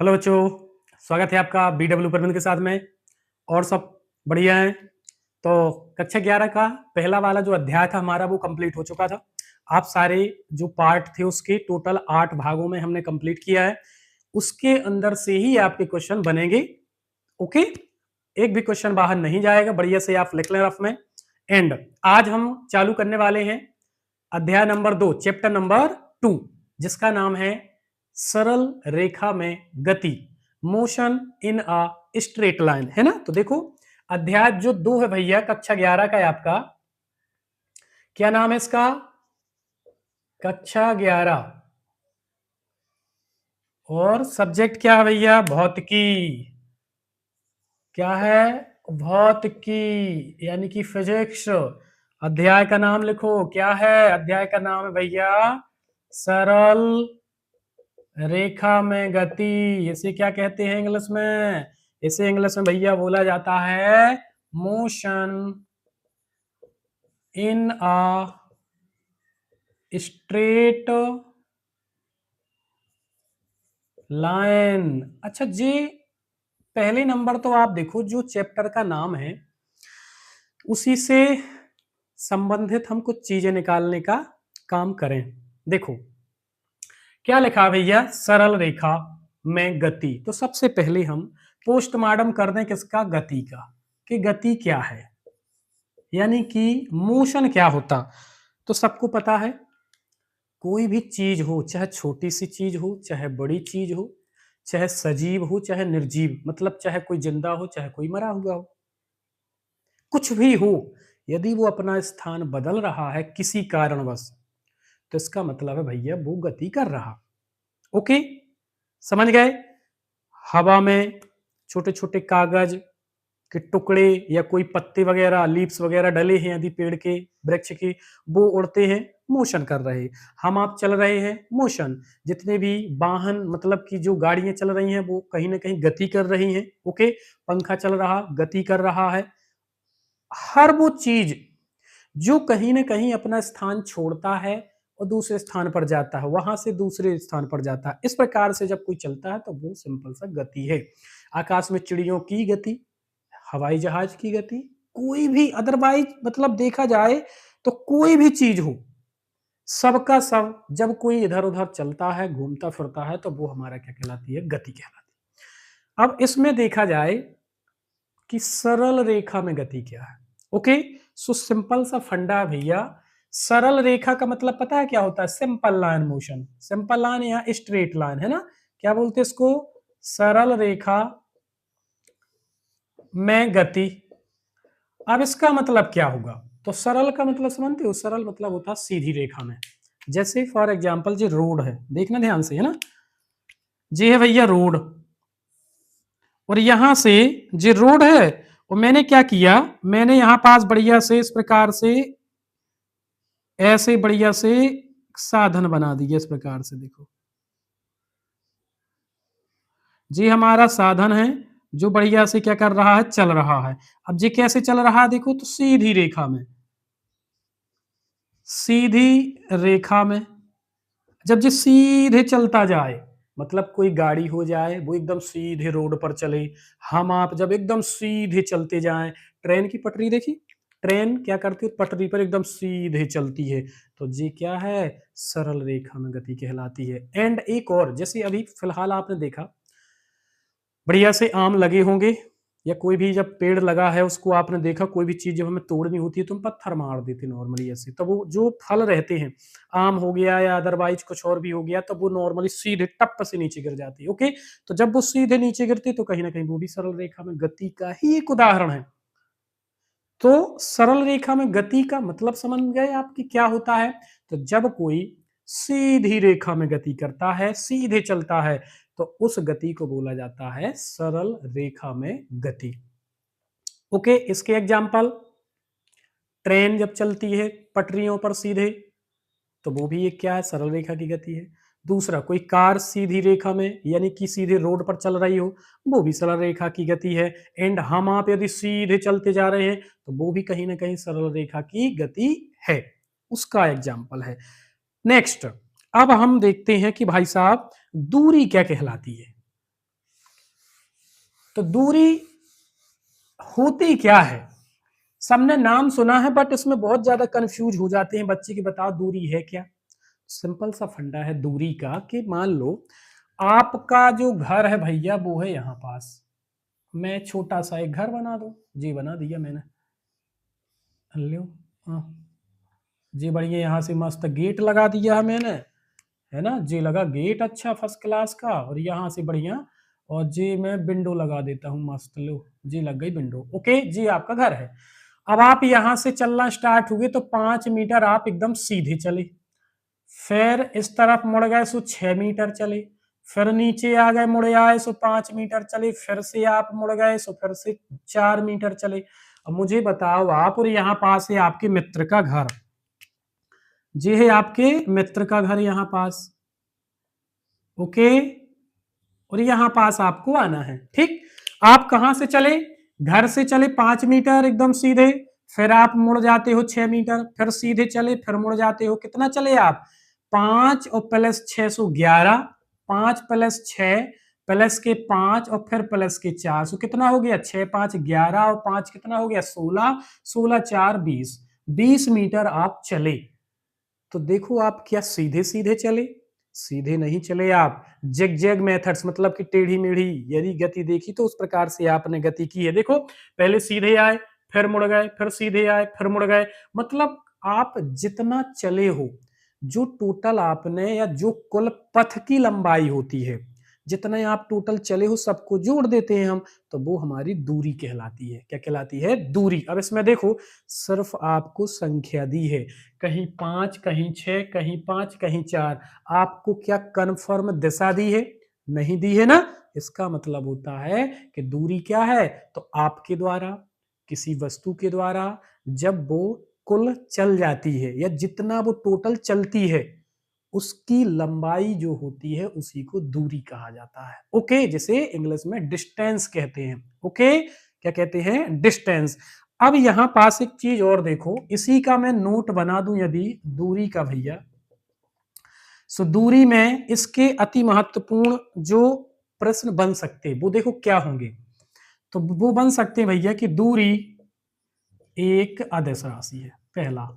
Hello बच्चों, स्वागत है आपका BW परवीन के साथ में। और सब बढ़िया है। तो कक्षा 11 का पहला वाला जो अध्याय था हमारा वो कंप्लीट हो चुका था। आप सारे जो पार्ट थे उसके टोटल 8 भागों में हमने कंप्लीट किया है। उसके अंदर से ही आपके क्वेश्चन बनेंगे। ओके, एक भी क्वेश्चन बाहर नहीं जाएगा। बढ़िया से आप लिख लें रफ में। एंड आज हम चालू करने वाले हैं अध्याय नंबर 2, चैप्टर नंबर 2, जिसका नाम है सरल रेखा में गति, motion in a straight line, है ना। तो देखो, अध्याय जो 2 है भैया, कक्षा 11 का है आपका। क्या नाम है इसका? कक्षा 11। और सब्जेक्ट क्या है भैया? भौतिकी। क्या है? भौतिकी यानी कि फिजिक्स। अध्याय का नाम लिखो, क्या है? अध्याय का नाम है भैया सरल रेखा में गति। इसे क्या कहते हैं इंग्लिश में? इसे इंग्लिश में भैया बोला जाता है motion in a straight line. अच्छा जी, पहले नंबर तो आप देखो, जो चैप्टर का नाम है उसी से संबंधित हम कुछ चीजें निकालने का काम करें। देखो क्या लिखा भैया, सरल रेखा में गति। तो सबसे पहले हम पोस्टमार्टम कर दें किसका? गति का, कि गति क्या है, यानी कि मोशन क्या होता। तो सबको पता है, कोई भी चीज हो, चाहे छोटी सी चीज हो, चाहे बड़ी चीज हो, चाहे सजीव हो, चाहे निर्जीव, मतलब चाहे कोई जिंदा हो, चाहे कोई मरा हुआ हो, कुछ भी हो, यदि वो अपना स्थान बदल रहा है किसी कारणवश, तो इसका मतलब है भैया वो गति कर रहा। ओके, समझ गए? हवा में छोटे छोटे कागज के टुकड़े या कोई पत्ते वगैरह, लीव्स वगैरह डले हैं यदि पेड़ के, वृक्ष के, वो उड़ते हैं, मोशन कर रहे हैं। हम आप चल रहे हैं, मोशन। जितने भी वाहन, मतलब कि जो गाड़ियां चल रही हैं, वो कहीं ना कहीं गति कर रही हैं। ओके, पंखा चल रहा, गति कर रहा है। हर वो चीज जो कहीं ना कहीं अपना स्थान छोड़ता है और दूसरे स्थान पर जाता है, वहां से दूसरे स्थान पर जाता है, इस प्रकार से जब कोई चलता है तो वो सिंपल सा गति है। आकाश में चिड़ियों की गति, हवाई जहाज की गति, कोई भी अदरवाइज, मतलब देखा जाए तो कोई भी चीज हो, सबका सब जब कोई इधर उधर चलता है, घूमता फिरता है, तो वो हमारा क्या कहलाती है? गति कहलाती है। अब इसमें देखा जाए कि सरल रेखा में गति क्या है। ओके, सो सिंपल सा फंडा है भैया। सरल रेखा का मतलब पता है क्या होता है? Simple line motion. Simple line या स्ट्रेट लाइन, है ना। क्या बोलते हैं इसको? सरल रेखा में गति। अब इसका मतलब क्या होगा? तो सरल का मतलब समझते हो? सरल मतलब होता है सीधी रेखा में। जैसे फॉर एग्जांपल जी रोड है, देखना ध्यान से, है ना। जी है भैया रोड, और यहां से जी रोड है, और मैंने क्या किया, मैंने यहां पास बढ़िया से इस प्रकार से, ऐसे बढ़िया से साधन बना दिया इस प्रकार से। देखो जी, हमारा साधन है जो बढ़िया से क्या कर रहा है? चल रहा है। अब जी कैसे चल रहा है? देखो तो सीधी रेखा में, सीधी रेखा में। जब जी सीधे चलता जाए, मतलब कोई गाड़ी हो जाए, वो एकदम सीधे रोड पर चले। हम आप जब एकदम सीधे चलते जाएं, ट्रेन की पटरी देखी, ट्रेन क्या करती है? पटरी पर एकदम सीधे चलती है। तो ये क्या है? सरल रेखा में गति कहलाती है। एंड एक और, जैसे अभी फिलहाल आपने देखा, बढ़िया से आम लगे होंगे, या कोई भी जब पेड़ लगा है उसको आपने देखा, कोई भी चीज जब हमें तोड़नी होती है तो हम पत्थर मार देते नॉर्मली ऐसे, तो वो जो फल रहते हैं, आम हो गया या अदरवाइज कुछ और भी हो गया, तो वो नॉर्मली सीधे टप से नीचे गिर जाती है। ओके, तो जब वो सीधे नीचे गिरती है तो कहीं ना कहीं वो भी सरल रेखा में गति का ही एक उदाहरण है। तो सरल रेखा में गति का मतलब समझ गए आपकी क्या होता है? तो जब कोई सीधी रेखा में गति करता है, सीधे चलता है, तो उस गति को बोला जाता है सरल रेखा में गति। ओके, इसके एग्जांपल, ट्रेन जब चलती है पटरियों पर सीधे, तो वो भी एक क्या है? सरल रेखा की गति है। दूसरा, कोई कार सीधी रेखा में, यानी कि सीधे रोड पर चल रही हो, वो भी सरल रेखा की गति है। एंड हम आप यदि सीधे चलते जा रहे हैं, तो वो भी कहीं ना कहीं सरल रेखा की गति है। उसका एग्जाम्पल है। नेक्स्ट, अब हम देखते हैं कि भाई साहब दूरी क्या कहलाती है। तो दूरी होती क्या है? सबने नाम सुना है बट इसमें बहुत ज्यादा कंफ्यूज हो जाते हैं बच्चे कि बताओ दूरी है क्या। सिंपल सा फंडा है दूरी का कि मान लो आपका जो घर है भैया वो है यहाँ पास, मैं छोटा सा एक घर बना दूं, जी बना दिया मैंने, लो हाँ जी बढ़िया, यहाँ से मस्त गेट लगा दिया है मैंने, है ना जी, लगा गेट अच्छा फर्स्ट क्लास का, और यहाँ से बढ़िया, और जी मैं विंडो लगा देता हूँ मस्त, लो जी लग गई विंडो, ओके जी आपका घर है। अब आप यहाँ से चलना स्टार्ट हुए तो 5 मीटर आप एकदम सीधे चले, फिर इस तरफ मुड़ गए सो 6 मीटर चले, फिर नीचे आ गए मुड़े आए सो 5 मीटर चले, फिर से आप मुड़ गए सो फिर से 4 मीटर चले। अब मुझे बताओ आप, और यहाँ पास है आपके मित्र का घर, ये है आपके मित्र का घर यहाँ पास, ओके, और यहाँ पास आपको आना है, ठीक। आप कहां से चले, घर से चले 5 मीटर एकदम सीधे, फिर आप मुड़ जाते हो 6 मीटर, फिर सीधे चले, फिर मुड़ जाते हो, कितना चले आप 5 और प्लस 6 सो 11, 5 प्लस 6 प्लस के 5 और फिर प्लस के 4 सो कितना हो गया 6 5 11 और 5 कितना हो गया 16, 16 4 20, 20 मीटर आप चले। तो देखो आप क्या सीधे सीधे चले, सीधे नहीं चले आप, जेग जेग मेथड्स मतलब कि टेढ़ी मेढ़ी यदि गति देखी तो उस प्रकार से आपने गति की है। देखो पहले सीधे आए, फिर मुड़ गए, फिर सीधे आए, फिर मुड़ गए, मतलब आप जितना चले हो, जो टोटल आपने या जो कुल पथ की लंबाई होती है, जितने आप टोटल चले हो सबको जोड़ देते हैं हम, तो वो हमारी दूरी कहलाती है। क्या कहलाती है? दूरी। अब इसमें देखो सिर्फ आपको संख्या दी है, कहीं 5 कहीं 6 कहीं 5 कहीं 4, आपको क्या कन्फर्म दिशा दी है? नहीं दी है ना। इसका मतलब होता है कि दूरी क्या है, तो आपके द्वारा किसी वस्तु के द्वारा जब वो कुल चल जाती है या जितना वो टोटल चलती है उसकी लंबाई जो होती है उसी को दूरी कहा जाता है, ओके, जिसे इंग्लिश में डिस्टेंस कहते हैं, ओके, क्या कहते हैं? डिस्टेंस। अब यहां पास एक चीज और देखो, इसी का मैं नोट बना दूं यदि दूरी का भैया, सो दूरी में इसके अति महत्वपूर्ण जो प्रश्न बन सकते हैं वो देखो क्या होंगे, तो वो बन सकते हैं भैया कि दूरी एक अदिश राशि है, पहला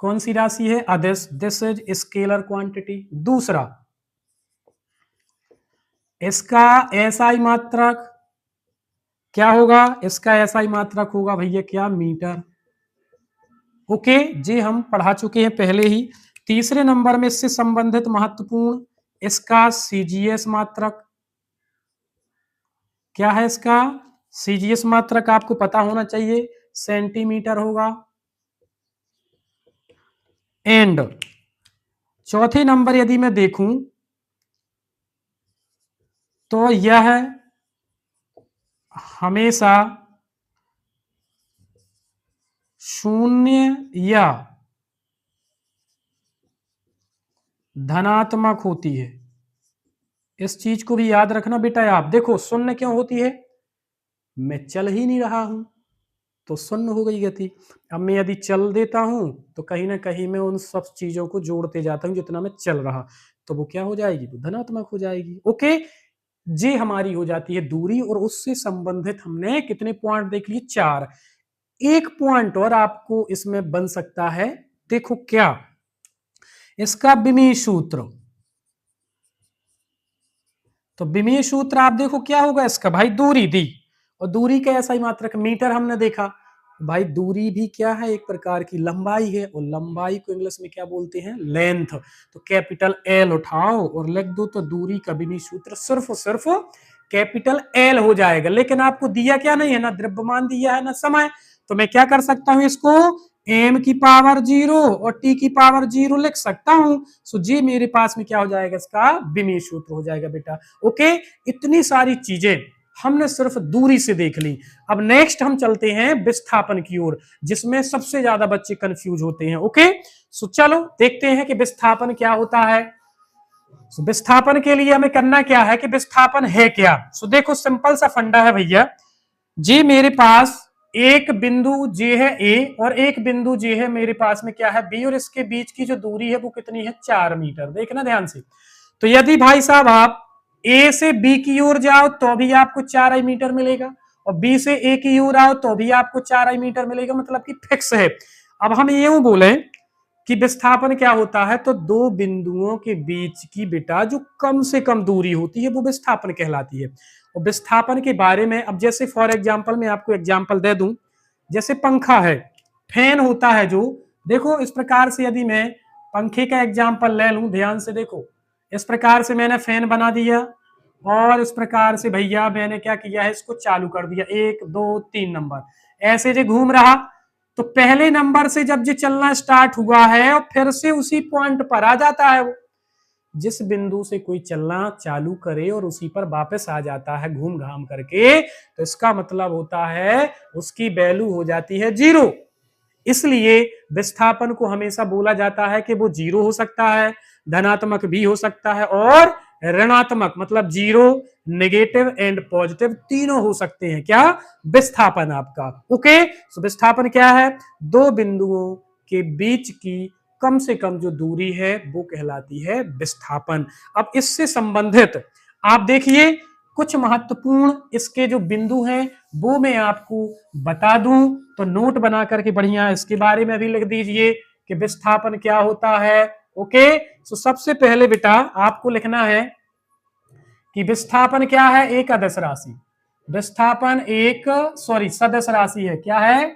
कौन सी राशि है? अदिश, दिस इज स्केलर क्वांटिटी। दूसरा इसका एसआई मात्रक क्या होगा? इसका एसआई मात्रक होगा भैया क्या? मीटर, ओके जी हम पढ़ा चुके हैं पहले ही। तीसरे नंबर में इससे संबंधित महत्वपूर्ण इसका सीजीएस मात्रक क्या है? इसका सीजीएस मात्रक आपको पता होना चाहिए, सेंटीमीटर होगा। एंड चौथे नंबर यदि मैं देखूं तो यह हमेशा शून्य या धनात्मक होती है। इस चीज को भी याद रखना बेटा। आप देखो शून्य क्यों होती है? मैं चल ही नहीं रहा हूं तो शून्य हो गई गति। अब मैं यदि चल देता हूं तो कहीं ना कहीं मैं उन सब चीजों को जोड़ते जाता हूं जितना मैं चल रहा, तो वो क्या हो जाएगी? वो धनात्मक हो जाएगी, ओके। ये हमारी हो जाती है दूरी, और उससे संबंधित हमने कितने पॉइंट देख लिए? 4। एक पॉइंट और आपको इसमें बन सकता है, देखो क्या? इसका विमीय सूत्र। तो विमीय सूत्र आप देखो क्या होगा इसका? भाई दूरी दी, और दूरी का ऐसा ही मात्रक मीटर हमने देखा, भाई दूरी भी क्या है? एक प्रकार की लंबाई है, और लंबाई को इंग्लिश में क्या बोलते हैं? लेंथ। तो कैपिटल एल उठाओ और लिख दो, तो दूरी का विमीय सूत्र सिर्फ और सिर्फ कैपिटल एल हो जाएगा। लेकिन आपको दिया क्या नहीं है? ना द्रव्यमान दिया है ना समय, तो मैं क्या कर सकता हूं? इसको m की पावर 0 और t की पावर 0 लिख सकता हूं। सो जी मेरे पास में क्या हो जाएगा? इसका विमीय सूत्र हो जाएगा बेटा, ओके। इतनी सारी चीजें हमने सिर्फ दूरी से देख ली। अब नेक्स्ट हम चलते हैं विस्थापन की ओर, जिसमें सबसे ज्यादा बच्चे कंफ्यूज होते हैं, ओके। सो चलो देखते हैं कि विस्थापन क्या होता है। सो विस्थापन के लिए हमें करना क्या है कि विस्थापन है क्या? सो देखो सिंपल सा फंडा है भैया जी, मेरे पास एक बिंदु जे है ए और एक बिंदु जे है मेरे पास में क्या है? बी, और इसके बीच की जो दूरी है वो कितनी है? 4 मीटर। देखना ध्यान से। तो यदि भाई साहब आप ए से बी की ओर जाओ तो भी आपको 4 मीटर मिलेगा, और बी से ए की ओर आओ तो भी आपको 4 मीटर मिलेगा, मतलब कि फिक्स है। अब हम यूं बोले कि विस्थापन क्या होता है, तो दो बिंदुओं के बीच की बेटा जो कम से कम दूरी होती है वो विस्थापन कहलाती है। और विस्थापन के बारे में अब जैसे फॉर एग्जांपल मैं आपको एग्जांपल दे दूं, जैसे पंखा है, फैन होता है जो, देखो इस प्रकार से यदि मैं पंखे का एग्जांपल ले लूं, ध्यान से देखो, इस प्रकार से मैंने फैन बना दिया और इस प्रकार से भैया मैंने क्या किया है, इसको चालू कर दिया, 1 2 3 नंबर, ऐसे जो घूम रहा, तो पहले नंबर से जब ये चलना स्टार्ट हुआ है और फिर से उसी पॉइंट पर आ जाता है, वो जिस बिंदु से कोई चलना चालू करे और उसी पर वापस आ जाता है घूम घाम करके, तो इसका मतलब होता है उसकी वैल्यू हो जाती है 0। इसलिए विस्थापन को हमेशा बोला जाता है कि वो 0 हो सकता है, धनात्मक भी हो सकता है और ऋणात्मक, मतलब 0, नेगेटिव एंड पॉजिटिव तीनों हो सकते हैं। क्या? विस्थापन आपका। ओके, तो विस्थापन क्या है? दो बिंदुओं के बीच की कम से कम जो दूरी है वो कहलाती है विस्थापन। अब इससे संबंधित आप देखिए कुछ महत्वपूर्ण इसके जो बिंदु हैं वो मैं आपको बता दूं, तो नोट बना करके बढ़िया इसके बारे में भी लिख दीजिए कि विस्थापन क्या होता है। ओके, तो सबसे पहले बेटा आपको लिखना है कि विस्थापन क्या है, एक अदिश राशि। विस्थापन एक सदिश राशि है। क्या है?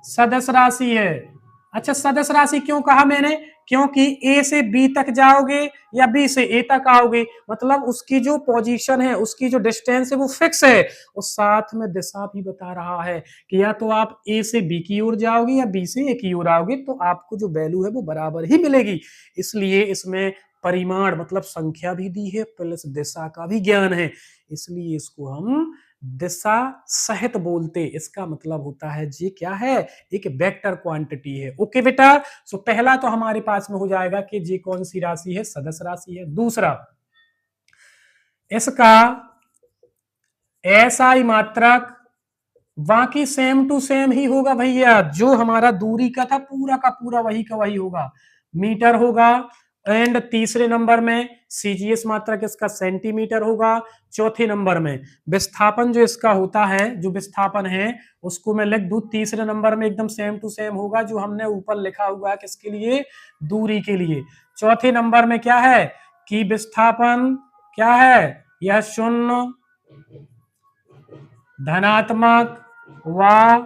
सदिश राशि है। अच्छा, सदिश राशि क्यों कहा मैंने? क्योंकि ए से बी तक जाओगे या बी से ए तक आओगे, मतलब उसकी जो पोजीशन है, उसकी जो डिस्टेंस है वो फिक्स है, और साथ में दिशा भी बता रहा है कि या तो आप ए से बी की ओर जाओगे या बी से ए की ओर आओगे, तो आपको जो वैल्यू है वो बराबर ही मिलेगी। इसलिए इसमें परिमाण मतलब संख्या भी दी है, प्लस दिशा का भी ज्ञान है, इसलिए इसको हम दिशा सहित बोलते। इसका मतलब होता है जी क्या है, एक वेक्टर क्वांटिटी है। ओके बेटा, सो पहला तो हमारे पास में हो जाएगा कि जी कौन सी राशि है, सदिश राशि है। दूसरा, इसका एसआई मात्रक बाकी सेम टू सेम ही होगा भैया, जो हमारा दूरी का था पूरा का पूरा वही का वही होगा, मीटर होगा। एंड तीसरे नंबर में सीजीएस मात्रक इसका सेंटीमीटर होगा। चौथे नंबर में विस्थापन जो इसका होता है, जो विस्थापन है उसको मैं लिख दूं तीसरे नंबर में, एकदम सेम टू सेम होगा जो हमने ऊपर लिखा हुआ है किसके लिए, दूरी के लिए। चौथे नंबर में क्या है कि विस्थापन क्या है, यह शून्य, धनात्मक व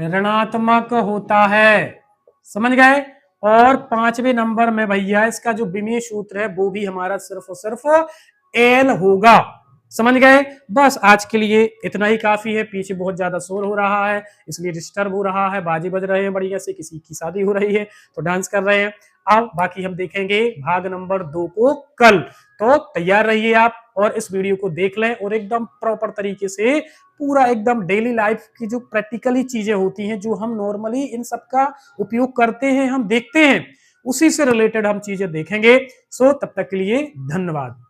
ऋणात्मक होता है। समझ गए? और पांचवें नंबर में भैया इसका जो विमीय सूत्र है वो भी हमारा सिर्फ और सिर्फ एल होगा। समझ गए? बस आज के लिए इतना ही काफी है। पीछे बहुत ज्यादा शोर हो रहा है इसलिए डिस्टर्ब हो रहा है, बाजे बज रहे हैं बढ़िया से, किसी की शादी हो रही है तो डांस कर रहे हैं। अब बाकी हम देखेंगे भाग नंबर 2 को कल, तो तैयार रहिए आप और इस वीडियो को देख लें और एकदम प्रॉपर तरीके से पूरा एकदम डेली लाइफ की जो प्रैक्टिकली चीजें होती हैं, जो हम नॉर्मली इन सब का उपयोग करते हैं, हम देखते हैं, उसी से रिलेटेड हम चीजें देखेंगे। सो तब तक के लिए धन्यवाद।